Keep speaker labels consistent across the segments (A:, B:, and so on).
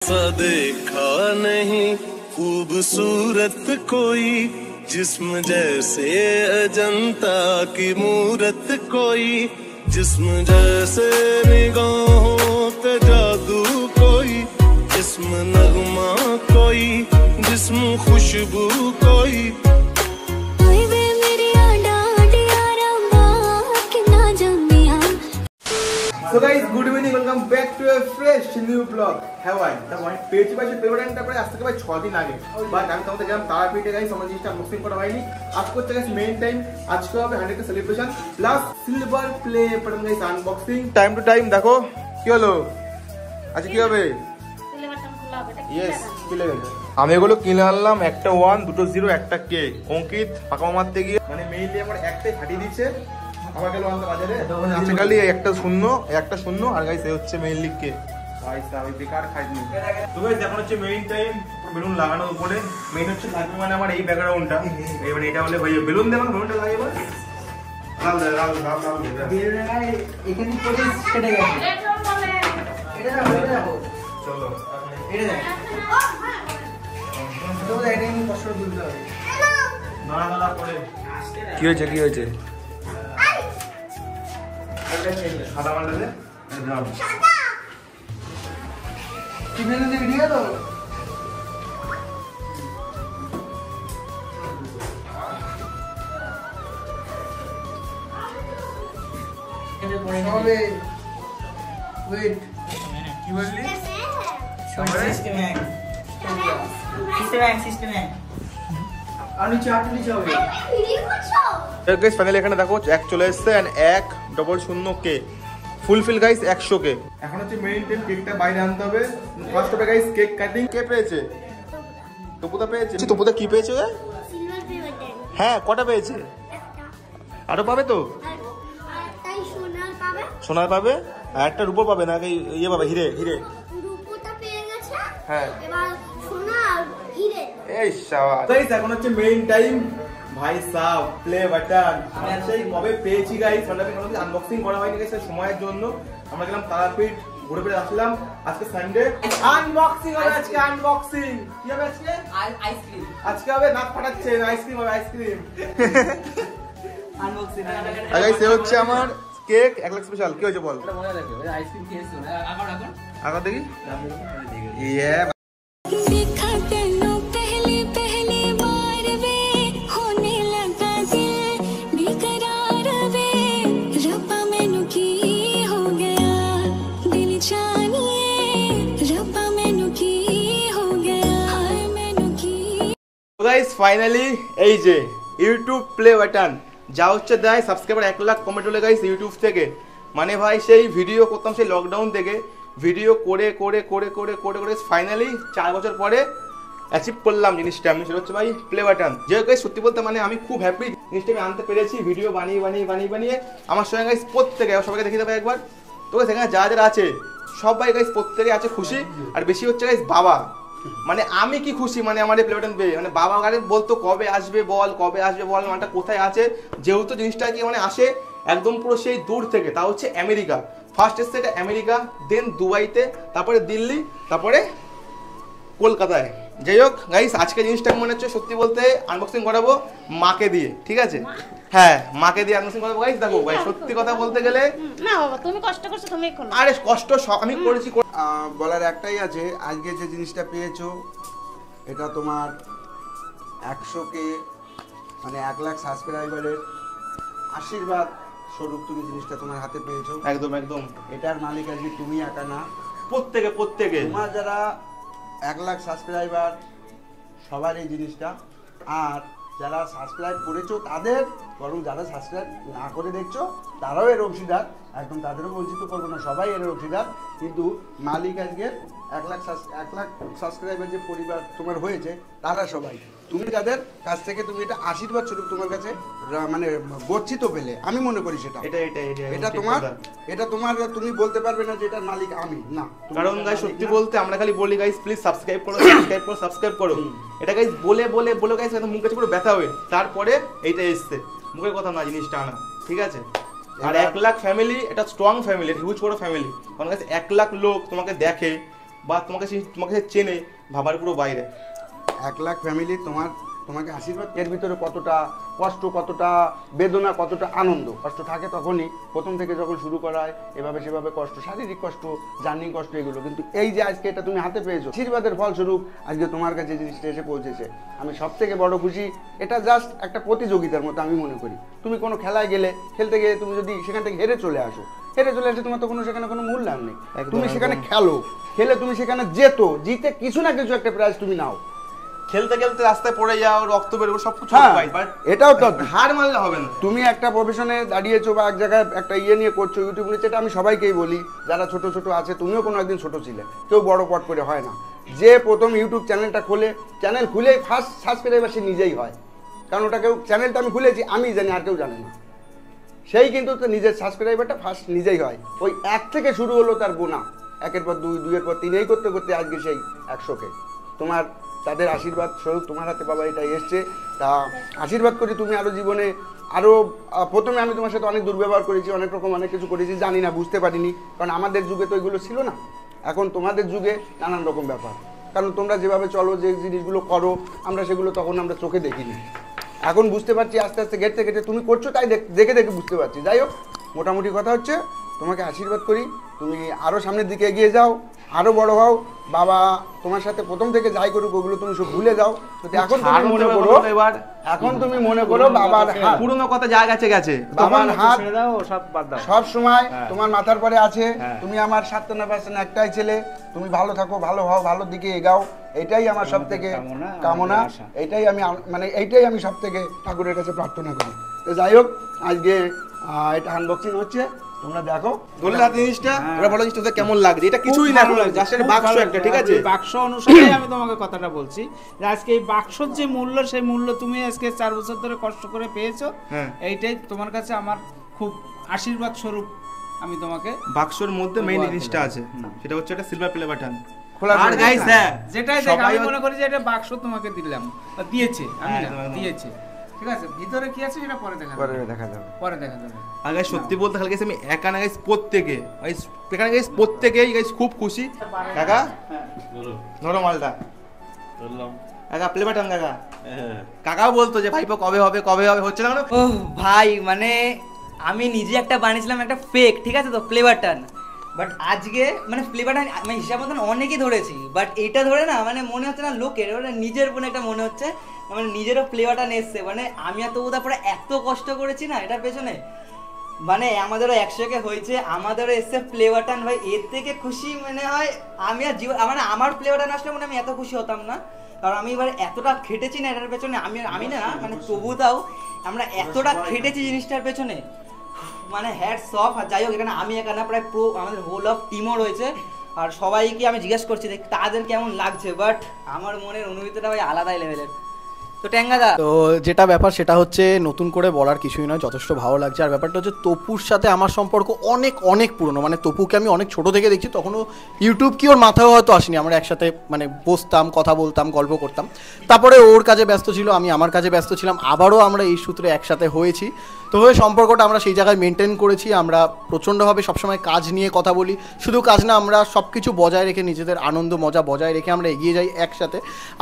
A: सा देखा नहीं खूबसूरत कोई जिस्म जैसे अजंता की मूरत कोई जिस्म जैसे निगाहों पे जादू कोई जिस्म नगमा कोई जिस्म खुशबू कोई।
B: So guys, good evening, welcome back to a fresh new vlog. How are you? The one page by page paper and তারপরে আজ থেকে ভাই 6 দিন আগে বাট আমি তোমাদের গেলাম তারাপীঠে গাইস আমার জিনিসটা আনবক্সিং করা হয়নি আজকে হচ্ছে গাইস মেইন টাইম আজকে হবে 100 celebration plus silver play button guys unboxing time to time দেখো কি হলো আজকে কি হবে ইয়েস কি লেভেল আমি এগুলো কিনে আনলাম একটা 1 দুটো 0 একটা কে অঙ্কিত পাকা মারতে গিয়ে মানে মেইনলি আমার একটাই ফাটিয়ে দিয়েছে আমার গেল আনতে বাজারে আছে খালি একটা শূন্য আর গাইস এই হচ্ছে মেইনলি কে ভাই আমি বেকার খাইনি তো গাইস এখন হচ্ছে মেইন টাইম বেলুন লাগানো উপরে মেইন হচ্ছে লাগবে মানে আমার এই ব্যাকগ্রাউন্ডটা এবারে এটা হলে ভাই বেলুন দেব বেলুনটা লাগাই এবার লাল এখানে পড়ে কেটে গেছে এটা না চলো এটা দেখ তো এটা আমি কষ্ট দিতে হবে না পড়ে কি হয়েছে সাদা মালটাতে দাও সাদা কিনেলে দে ভিডিও তো এনে পড়ে হবে ওয়েট কি বললি সিস্টেম আমি চাটনি চাও ভিডিও করছো গাইস ফাইনালি এখানে দেখো এক চলে এসেছে এন্ড 100 কে ফুলফিল গাইস 100 কে এখন হচ্ছে মেইন টেম কেকটা বাইরে আনতে হবে ফার্স্ট হবে গাইস কেক কাটিং কে পেয়েছে টপুদা কি পেয়েছে সিলভার প্লে বাটন হ্যাঁ কটা পেয়েছে একটা আরো পাবে তো তাই সোনার পাবে আর একটা রূপো পাবে না ইয়ে পাবে হিরে রূপোটা পেয়ে গেছে হ্যাঁ এবার সোনা আর হিরে এই শাবাশ গাইস এখন হচ্ছে মেইন টাইম ভাই সাহেব প্লে বাটন সেই কবে পেয়েছি গাইস মানে কোনো আনবক্সিং করা হয়নি গাইস সময়ের জন্য আমরা গেলাম তারাপীঠ ঘুরে ফিরে আসলাম আজকে সানডে আনবক্সিং হবে আজকে আনবক্সিং কি হবে আইসক্রিম আজকে হবে নাক ফাটাচ্ছে আইসক্রিম হবে আনবক্সিং গাইস এই হচ্ছে আমার কেক 1 লাখ স্পেশাল কি হয়েছে বল এটা মনে রাখো আইসক্রিম খেয়েছো আগা দেখি ইয়ে গাইস ফাইনালি এই যে ইউটিউব প্লে বাটন যা হচ্ছে দেয় সাবস্ক্রাইবার 1 লাখ কমেন্ট হলে গাইস ইউটিউব থেকে মানে ভাই সেই ভিডিও করতাম সেই লকডাউন থেকে ভিডিও করে ফাইনালি 4 বছর পরে অ্যাচিভ করলাম জিনিসটা আমি সেটা হচ্ছে ভাই প্লে বাটন যে গাইস সত্যি বলতে মানে আমি খুব হ্যাপি জিনিসটা আমি আনতে পেরেছি ভিডিও বানিয়ে আমার সঙ্গে গাইস প্রত্যেকে সবাইকে দেখিয়ে দেবে একবার তো গাইস এখানে যা আছে সবাই গাইস প্রত্যেকে আছে খুশি আর বেশি হচ্ছে গাইস বাবা মানে আমি কি খুশি মানে আমার এই প্লে বাটন পেয়ে মানে বাবা গাড়ি বলতো কবে আসবে বল মানটা কোথায় আছে যেহেতু জিনিসটা কি মানে আসে একদম পুরো সেই দূর থেকে তা হচ্ছে আমেরিকা ফার্স্ট এসছে এটা আমেরিকা দেন দুবাইতে তারপরে দিল্লি তারপরে কলকাতায় যাই হোক গাইস আজকে জিনিসটা মনে হচ্ছে সত্যি বলতে আনবক্সিং করাবো মাকে দিয়ে ঠিক আছে হ্যাঁ মাকে দিয়ে আনবক্সিং করাবো গাইস দেখো ভাই সত্যি কথা বলতে গেলে
C: না বাবা তুমি কষ্ট করছো তুমি করো
B: আরে কষ্ট আমি করেছি
D: বলার একটাই আছে আজকে যে জিনিসটা পেয়েছো এটা তোমার 100 কে মানে 1 লাখ সাবস্ক্রাইবারের আশীর্বাদ স্বরূপ তুমি জিনিসটা তোমার হাতে পেয়েছো
B: একদম
D: এটার মালিক আজকে তুমি একা না
B: প্রত্যেকে
D: তোমার যারা 1 লাখ সাবস্ক্রাইবার সবার এই জিনিসটা আর যারা সাবস্ক্রাইব করেছো তাদের বরং যারা সাবস্ক্রাইব না করে দেখছো তারাও এর অংশীদার একদম তাদেরও বঞ্চিত করবো না সবাই এর অংশীদার কিন্তু মালিক আজকে 1 লাখ সাবস্ক্রাইবার যে পরিবার তোমার হয়েছে তারা সবাই তুমি যাদের কাছ থেকে তুমি এটা আশীর্বাদ স্বরূপ তোমার কাছে মানে গচ্ছিত পেলে আমি মনে করি সেটা এটা তোমার তুমি বলতে পারবে না যে এটার মালিক আমি না
B: কারণ গাইস সত্যি বলতে আমরা খালি বলি গাইস প্লিজ সাবস্ক্রাইব করো এটা গাইস বলে গাইস একদম মুখ কাছে পুরো ব্যথা হবে তারপরে এইটা এসছে মুখের কথা না জিনিসটা আনা ঠিক আছে আর 1 লাখ ফ্যামিলি এটা স্ট্রং ফ্যামিলি হিউজ বড় ফ্যামিলি কারণ গাইস 1 লাখ লোক তোমাকে দেখে বা তোমাকে সে চেনে ভাবার পুরো বাইরে।
D: 1 লাখ ফ্যামিলি তোমাকে আশীর্বাদ, এর ভিতরে কতটা কষ্ট, কতটা বেদনা, কতটা আনন্দ। কষ্ট থাকে তখনই, প্রথম থেকে যখন শুরু করা হয় এভাবে সেভাবে কষ্ট, শারীরিক কষ্ট, জার্নি কষ্ট, এগুলো। কিন্তু এই যে আজকে এটা তুমি হাতে পেয়েছো, আশীর্বাদের ফলস্বরূপ আজকে তোমার কাছে জিনিসটা এসে পৌঁছেছে, আমি সব থেকে বড় খুশি। এটা জাস্ট একটা প্রতিযোগিতার মতো আমি মনে করি। তুমি কোনো খেলায় গেলে, খেলতে গিয়ে তুমি যদি সেখান থেকে হেরে চলে আসে তোমার তো সেখানে কোনো মূল্যায়ন নেই। তুমি সেখানে খেলে তুমি সেখানে জিতে কিছু না কিছু একটা প্রাইজ তুমি নাও।
B: খেলতে খেলতে রাস্তায় পড়ে যাও, রক্ত বেরোবে, সবকিছু
D: এটাও তো
B: হার মানলে হবে না।
D: তুমি একটা প্রফেশনে দাঁড়িয়েছো বা এক জায়গায় একটা নিয়ে করছো, ইউটিউব নিয়ে, এটা আমি সবাইকেই বলি যারা ছোট ছোট আছে, তুমিও কোনো একদিন ছোট ছিলে, কেউ বড় পট করে হয় না। যে প্রথম ইউটিউব চ্যানেলটা চ্যানেল খুলে ফার্স্ট সাবস্ক্রাইবার সে নিজেই হয়, কারণ ওটা কেউ, চ্যানেলটা আমি খুলেছি আমি জানি, আর কেউ জানে না। সেই কিন্তু তো নিজের সাবস্ক্রাইবারটা ফার্স্ট নিজেই হয়। ওই 1 থেকে শুরু হলো তার গোনা, 1-এর পর 2, 2-এর পর 3, এই করতে করতে আজকে সেই 100কে। তোমার তাদের আশীর্বাদ স্বরূপ তোমার হাতে বাবা এটাই এসছে। তা আশীর্বাদ করি তুমি আরও জীবনে আরও, প্রথমে আমি তোমার সাথে অনেক দুর্ব্যবহার করেছি, অনেক রকম অনেক কিছু করেছি, জানি না, বুঝতে পারিনি, কারণ আমাদের যুগে তো এগুলো ছিল না। এখন তোমাদের যুগে নানান রকম ব্যাপার, কারণ তোমরা যেভাবে চলো, যে জিনিসগুলো করো, আমরা সেগুলো তখন আমরা চোখে দেখিনি। এখন বুঝতে পারছি আস্তে আস্তে, ঘেটে ঘেটে তুমি করছো, তাই দেখে দেখে বুঝতে পারছি। যাই হোক, মোটামুটি কথা হচ্ছে তোমাকে আশীর্বাদ করি, তুমি আরও সামনের দিকে এগিয়ে যাও, আরও বড় হও। বাবা তোমার সাথে প্রথম থেকে যাই করুক ওগুলো তুমি সব ভুলে যাও। এখন তুমি মনে করো বাবার হাত,
B: পুরনো কথা যা গেছে,
D: বাবার হাত সব সময় তোমার মাথার পরে আছে। তুমি আমার 97% একটাই ছেলে, তুমি ভালো থাকো, ভালো হও, ভালোর দিকে এগাও, এটাই আমার সব থেকে কামনা। এইটাই আমি সব থেকে ঠাকুরের কাছে প্রার্থনা করি। তো যাই হোক, আজকে এটা আনবক্সিং হচ্ছে, তোমরা দেখো
B: ধরলে হাতে জিনিসটা, এবার বলো জিনিসটা কেমন লাগছে। এটা কিছুই না, জাস্ট একটা বাক্স একটা, ঠিক আছে?
E: বাক্স অনুসারে আমি তোমাকে কথাটা বলছি যে আজকে এই বাক্সর যে মূল্য, সেই মূল্য তুমি আজকে 4 বছর ধরে কষ্ট করে পেয়েছো। এইটাই তোমার কাছে আমার খুব আশীর্বাদ স্বরূপ আমি তোমাকে।
B: বাক্সর মধ্যে মেইন জিনিসটা আছে, সেটা হচ্ছে একটা সিলভার প্লে বাটন।
E: আর গাইস, যেটাই দেখ, আমি মনে করি যে এটা বাক্স তোমাকে দিলাম, দিয়েছে, আমি না দিয়েছে, ঠিক আছে? ভিতরে কি আছে সেটা পরে দেখা যাবে।
B: আর গাইস সত্যি বলতে গেলে আমি একা না গাইস, প্রত্যেকেই গাইস খুব খুশি। কাকা ধরো মালটা, ধরলাম কাকা, প্লে বাটন কাকা। কাকাও বলতো যে ভাইপো কবে হবে, হচ্ছে না।
F: ও ভাই, মানে আমি নিজে একটা বানিয়েছিলাম, একটা ফেক, ঠিক আছে তো, প্লে বাটন। বাট আজকে মানে প্লে বাটন আমি হিসাব মতন অনেকই ধরেছি, বাট এইটা ধরে না মানে মনে হচ্ছে না লোকের, মানে নিজের মনে একটা মনে হচ্ছে, মানে নিজেরও প্লে বাটন এসছে। মানে আমি তারপরে এত কষ্ট করেছি না এটার পেছনে, মানে আমাদেরও 100কে হয়েছে, আমাদেরও এসছে প্লে বাটন। ভাই এর থেকে খুশি মনে হয় আমি আর মানে আমার প্লে বাটন আসলে মানে আমি এত খুশি হতাম না, কারণ আমি এবার এতটা খেটেছি না এটার পেছনে। আমি না মানে তবু তাও আমরা এতটা খেটেছি জিনিসটার পেছনে, মানে হ্যাটস অফ। আর যাই হোক, এখানে আমি এখানে প্রায় আমাদের হোল অফ টিমও রয়েছে, আর সবাইকে আমি জিজ্ঞেস করছি তাদের কেমন লাগছে, বাট আমার মনের অনুভূতিটা ভাই আলাদাই লেভেলের। তো ট্যাঙ্গাদা,
G: তো যেটা ব্যাপার সেটা হচ্ছে নতুন করে বলার কিছুই নয়, যথেষ্ট ভালো লাগছে। আর ব্যাপারটা হচ্ছে তপুর সাথে আমার সম্পর্ক অনেক অনেক পুরনো, মানে তপুকে আমি অনেক ছোট থেকে দেখছি, তখনও ইউটিউব কি ওর মাথায় হয়তো আসেনি। আমরা একসাথে মানে বসতাম, কথা বলতাম, গল্প করতাম। তারপরে ওর কাজে ব্যস্ত ছিল, আমি আমার কাজে ব্যস্ত ছিলাম, আবারও আমরা এই সূত্রে একসাথে হয়েছি। তো ওই সম্পর্কটা আমরা সেই জায়গায় মেনটেন করেছি। আমরা প্রচণ্ডভাবে সবসময় কাজ নিয়ে কথা বলি, শুধু কাজ না, আমরা সব কিছু বজায় রেখে, নিজেদের আনন্দ মজা বজায় রেখে আমরা এগিয়ে যাই একসাথে।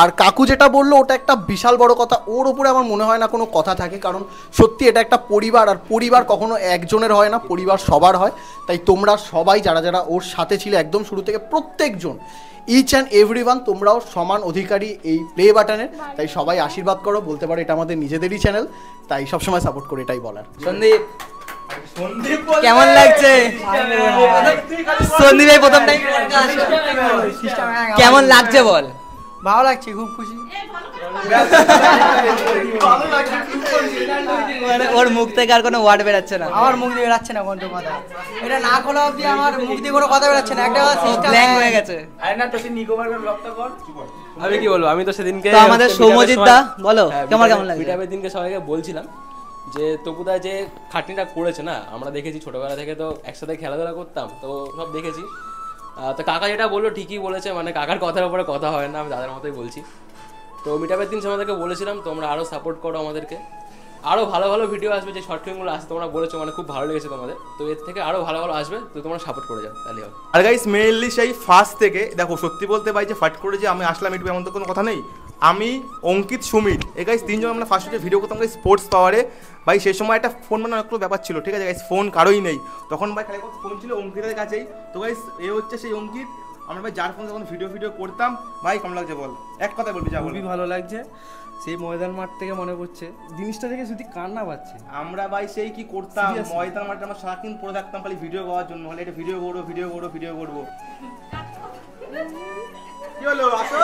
G: আর কাকু যেটা বললো ওটা একটা বিশাল বড় কথা, ওর উপরে আমার মনে হয় না কোনো কথা থাকে, কারণ সত্যি এটা একটা পরিবার, আর পরিবার কখনো একজনের হয় না, পরিবার সবার হয়। তাই তোমরা সবাই যারা যারা ওর সাথে ছিল একদম শুরু থেকে, প্রত্যেকজন, ইচ অ্যান্ড এভরিওয়ান, তোমরাও সমান অধিকারী এই প্লে বাটনের। তাই সবাই আশীর্বাদ করো, বলতে পারো এটা আমাদের নিজেদেরই চ্যানেল, তাই সবসময় সাপোর্ট করে, এটাই বলার।
F: সন্দীপ কেমন লাগছে? সন্দীপ প্রথম টাইম কেমন লাগছে বল?
H: ভালো লাগছে, খুব খুশি।
F: ওর মুখ থেকে আর কোনো ওয়ার্ড বেরাচ্ছে না,
H: আমার মুখ দিয়ে বেরাচ্ছে না কোনো কথা, এটা না খোলা অবধি আমার মুখ দিয়ে কোনো কথা বেরাচ্ছে না, একটা
F: ব্ল্যাঙ্ক হয়ে গেছে।
I: আমি কি বলবো, আমি তো সেদিনকে
F: আমাদের সৌম্যজিৎ দা বলো কেমন লাগছে?
I: মিটআপের দিনকে সবাইকে বলছিলাম যে তপুদা যে খাটনিটা করেছে না, আমরা দেখেছি ছোটবেলা থেকে তো একসাথে খেলাধুলা করতাম, তো সব দেখেছি। তো কাকা যেটা বললো ঠিকই বলেছে, মানে কাকার কথার উপরে কথা হয় না, আমি দাদার মতোই বলছি। তো মিটআপের দিন আমাদেরকে বলেছিলাম তোমরা আরও সাপোর্ট করো আমাদেরকে, আরও ভালো ভালো ভিডিও আসবে, যে শর্ট ফিল্মগুলো আসছে তোমরা বলেছো মানে খুব ভালো লেগেছে তোমাদের, তো এর থেকে আরও ভালো ভালো আসবে, তো তোমরা সাপোর্ট করে যাও তাহলে হবে।
B: আর গাইস মেইনলি সেই ফার্স্ট থেকে দেখো সত্যি বলতে ভাই যে ফাট করে যে আমি আসলাম ইউটিউবে এমন তো কোনো কথা নেই। আমি অঙ্কিত সুমিত এই গাইস তিনজন আমরা ফার্স্টে ভিডিও করতাম গাইস স্পোর্টস পাওয়ারে। ভাই সেই সময় একটা ফোন মানে অনেকগুলো ব্যাপার ছিল, ঠিক আছে গাইস, ফোন কারোই নেই তখন ভাই, খালি ফোন ছিল অঙ্কিতের কাছেই। তো গাইস এ হচ্ছে সেই অঙ্কিত, আমরা ভাই যার ফোন তখন ভিডিও করতাম। ভাই কেমন লাগছে বল, এক কথা বলবি যা বলবি।
J: খুবই ভালো লাগছে, সেই ময়দান মাঠ থেকে মনে পড়ছে জিনিসটা থেকে শুধু কান্না পাচ্ছে।
B: আমরা ভাই সেই কি করতাম ময়দান মাঠে আমরা সারাদিন পড়ে থাকতাম খালি ভিডিও করার জন্য, হলে এটা ভিডিও করবো। কি হলো আসো,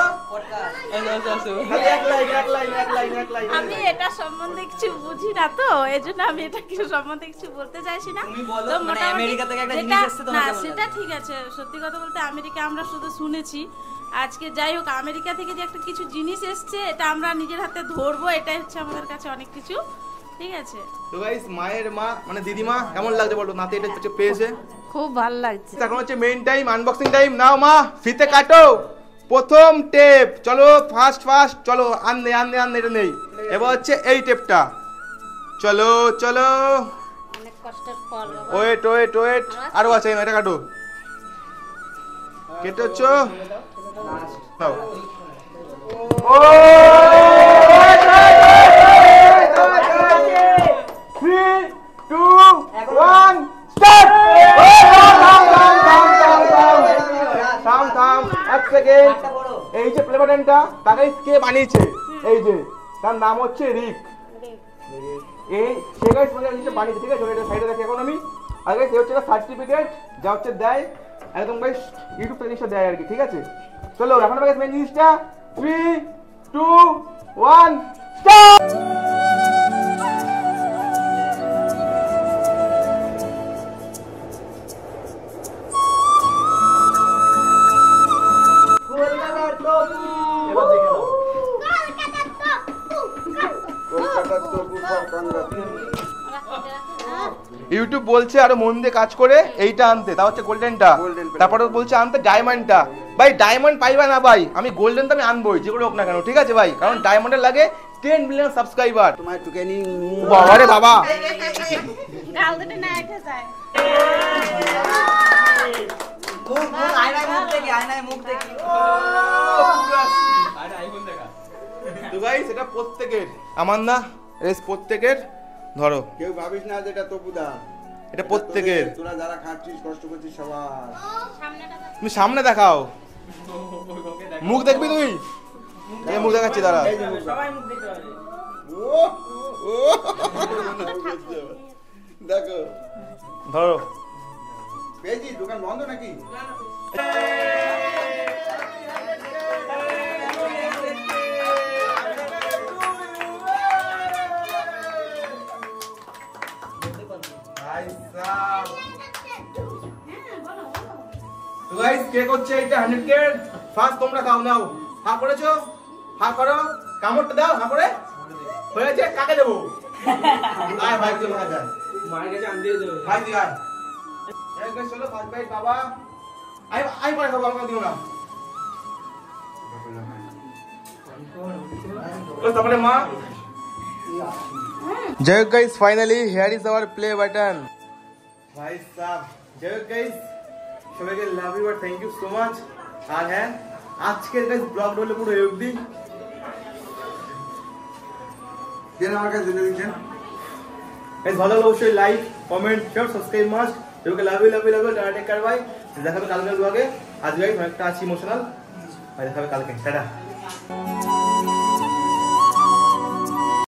C: আমি এটা সম্বন্ধে কিছু বুঝি না, তো এই জন্য আমি এটা কিছু সম্বন্ধে কিছু বলতে চাইছি না। তো
F: আমেরিকা থেকে একটা জিনিস এসেছে তো
C: না, সেটা ঠিক আছে। সত্যি কথা বলতে আমেরিকা আমরা শুধু শুনেছি, আজকে যাই হোক আমেরিকা থেকে যে একটা কিছু জিনিস এসছে এটা আমরা নিজের হাতে ধরবো, এটাই হচ্ছে আমাদের কাছে অনেক কিছু, ঠিক আছে।
B: তো গাইস মায়ের মা মানে দিদিমা কেমন লাগছে বলো, নাতে এটা হচ্ছে পেয়েছে,
C: খুব ভালো লাগছে।
B: এখন হচ্ছে মেইন টাইম আনবক্সিং টাইম। নাও মা ফিতে কাটো, প্রথম টেপ চলো, ফার্স্ট চলো, আননে এটা নেই। এবার হচ্ছে এই টেপটা, চলো
C: অনেক কষ্টের ফল।
B: ওয়েট আরো আছে, এটা কাটো, কেটে হচ্ছে নাও। ও 3 2 1 স্টার্ট। থাম এক সেকেন্ড। এই যে প্লে বাটনটা তাকে কে বানিয়েছে, এই যে তার নাম হচ্ছে রিক। এই সে গাইস মানে জিনিসটা বানিয়েছে, ঠিক আছে, এটা সাইডে দেখি এখন আমি। আর গাইস এই হচ্ছে সার্টিফিকেট যা হচ্ছে দেয় একদম গাইস ইউটিউব থেকে জিনিসটা দেয় আর কি, ঠিক আছে। চলো এখন গাইস মেইন জিনিসটা 3 2 1 স্টার্ট। ইউটিউব বলছে আরো মন দিয়ে কাজ করে এইটা আনতে, তা হচ্ছে গোল্ডেনটা। তারপরে বলছে আনতে ডায়মন্ডটা। ভাই ডায়মন্ড পাইবা না ভাই, আমি গোল্ডেন তো আমি আনবোই যে করে হোক না কেন, ঠিক আছে ভাই, কারণ ডায়মন্ডের লাগে 10 মিলিয়ন সাবস্ক্রাইবার।
D: তোমার টুকেনি
B: বাবা রে বাবা,
C: গাল দিতে না এটা যায়।
F: আয়নায় মুখ দেখি।
B: তো গাইস এটা প্রত্যেকের, আমার না রেস প্রত্যেকের, ধরো
D: কেউ ভাবিস না যে এটা তপুদা,
B: এটা প্রত্যেকের।
D: তোরা যারা খাচ্ছিস কষ্ট করছিস সবার
B: তুমি সামনে দেখাও, মুখ দেখবি তুই, এই মুখ দেখাচ্ছি দাঁড়া।
F: সবাই মুখ দেখতে পাবে।
D: দেখো
B: ধরো
D: পেয়েছি, দোকান বন্ধ নাকি?
B: তো গাইস কে করছে এটা 100 কে ফার্স্ট তোমরা খাও, নাও হা করেছো, হা করো, কামড়টা দাও, হা করে হয়েছে, কাকে দেবো? আয় ভাই তুই ভাই যা,
J: মায়ের কাছে আন দিয়ে দেবো
B: ভাই তুই আয়। এই গাইস চলো ফার্স্ট ভাই বাবা, আই পরে খাবো, আমাকে দিও না। ও তারপরে মা। জয় guys finally here is our play button. ভাই সাহেব জয় গাইস, সবাইকে লাভ ইউ আর থ্যাংক ইউ সো মাচ। আর হ্যাঁ আজকের গাইস ব্লগ হলো পুরো অবধি।
D: দেন আমার কাছে জেনে দিচ্ছেন
B: গাইস ভালো লাগলে অবশ্যই like comment share subscribe must. সবাইকে love you tata take care ভাই, দেখাবে কালকের ব্লগে। আজ গাইস অনেকটা আছি ইমোশনাল, ভাই দেখাবে কালকে, টাটা।